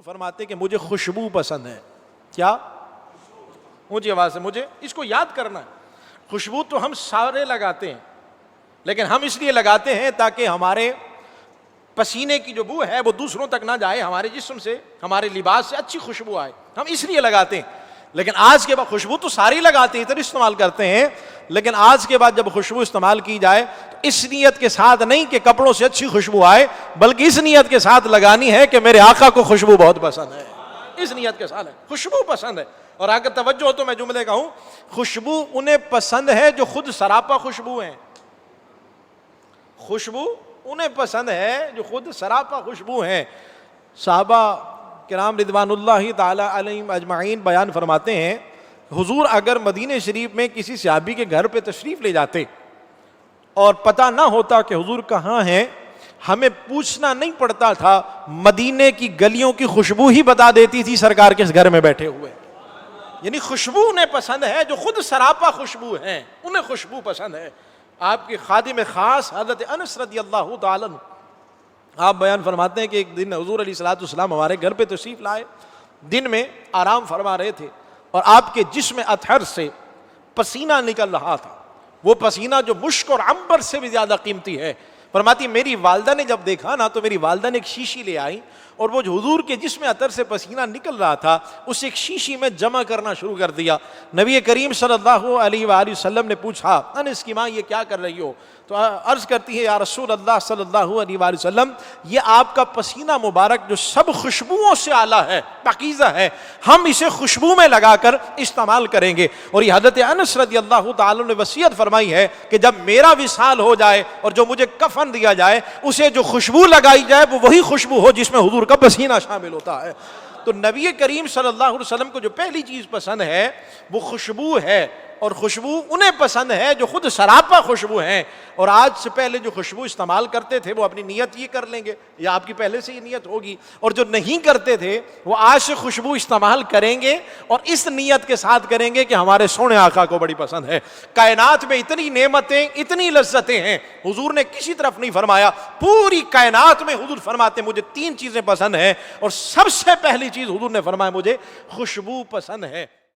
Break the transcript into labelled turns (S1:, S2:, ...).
S1: فرماتے کہ مجھے خوشبو پسند ہے. کیا؟ اونچی آواز سے مجھے اس کو یاد کرنا ہے. خوشبو تو ہم سارے لگاتے ہیں, لیکن ہم اس لیے لگاتے ہیں تاکہ ہمارے پسینے کی جو بو ہے وہ دوسروں تک نہ جائے, ہمارے جسم سے, ہمارے لباس سے اچھی خوشبو آئے, ہم اس لیے لگاتے ہیں. لیکن آج کے بعد خوشبو تو ساری لگاتے ہیں, اتنی استعمال کرتے ہیں, لیکن آج کے بعد جب خوشبو استعمال کی جائے تو اس نیت کے ساتھ نہیں کہ کپڑوں سے اچھی خوشبو آئے, بلکہ اس نیت کے ساتھ لگانی ہے کہ میرے آقا کو خوشبو بہت پسند ہے. اس نیت کے ساتھ ہے, خوشبو پسند ہے. اور اگر توجہ ہو تو میں جملے کہوں, خوشبو انہیں پسند ہے جو خود سراپا خوشبو ہیں. خوشبو انہیں پسند ہے جو خود سراپا خوشبو ہیں. صحابہ کرام رضوان اللہ تعالی علیہم اجمعین بیان فرماتے ہیں, حضور اگر مدینہ شریف میں کسی صحابی کے گھر پہ تشریف لے جاتے اور پتہ نہ ہوتا کہ حضور کہاں ہیں, ہمیں پوچھنا نہیں پڑتا تھا, مدینے کی گلیوں کی خوشبو ہی بتا دیتی تھی سرکار کے گھر میں بیٹھے ہوئے. یعنی خوشبو انہیں پسند ہے جو خود سراپا خوشبو ہیں, انہیں خوشبو پسند ہے. آپ کے خادم خاص حضرت انس رضی اللہ تعالیٰ عنہ آپ بیان فرماتے ہیں کہ ایک دن حضور علیہ الصلوۃ والسلام ہمارے گھر پہ تشریف لائے, دن میں آرام فرما رہے تھے اور آپ کے جسم اطہر سے پسینہ نکل رہا تھا. وہ پسینہ جو مشک اور عنبر سے بھی زیادہ قیمتی ہے. فرماتی میری والدہ نے جب دیکھا نا تو میری والدہ نے ایک شیشی لے آئی اور وہ جو حضور کے جسم اطہر سے پسینہ نکل رہا تھا اسے ایک شیشی میں جمع کرنا شروع کر دیا. نبی کریم صلی اللہ علیہ وآلہ وسلم نے پوچھا, انس کی ماں یہ کیا کر رہی ہو؟ تو عرض کرتی ہے, یا رسول اللہ صلی اللہ علیہ وآلہ وسلم, یہ آپ کا پسینہ مبارک جو سب خوشبوؤں سے اعلیٰ ہے, پاکیزہ ہے, ہم اسے خوشبو میں لگا کر استعمال کریں گے. اور یہ حضرت انس رضی اللہ تعالیٰ نے وصیت فرمائی ہے کہ جب میرا وصال ہو جائے اور جو مجھے کفن دیا جائے اسے جو خوشبو لگائی جائے وہ وہی خوشبو ہو جس میں حضور کا پسینہ شامل ہوتا ہے. تو نبی کریم صلی اللہ علیہ وسلم کو جو پہلی چیز پسند ہے وہ خوشبو ہے, اور خوشبو انہیں پسند ہے جو خود سراپا خوشبو ہیں. اور آج سے پہلے جو خوشبو استعمال کرتے تھے وہ اپنی نیت یہ کر لیں گے, یا آپ کی پہلے سے یہ نیت ہوگی, اور جو نہیں کرتے تھے وہ آج سے خوشبو استعمال کریں گے اور اس نیت کے ساتھ کریں گے کہ ہمارے سونے آقا کو بڑی پسند ہے. کائنات میں اتنی نعمتیں, اتنی لذتیں ہیں, حضور نے کسی طرف نہیں فرمایا, پوری کائنات میں حضور فرماتے مجھے 3 چیزیں پسند ہیں, اور سب سے پہلی چیز حضور نے فرمایا مجھے خوشبو پسند ہے.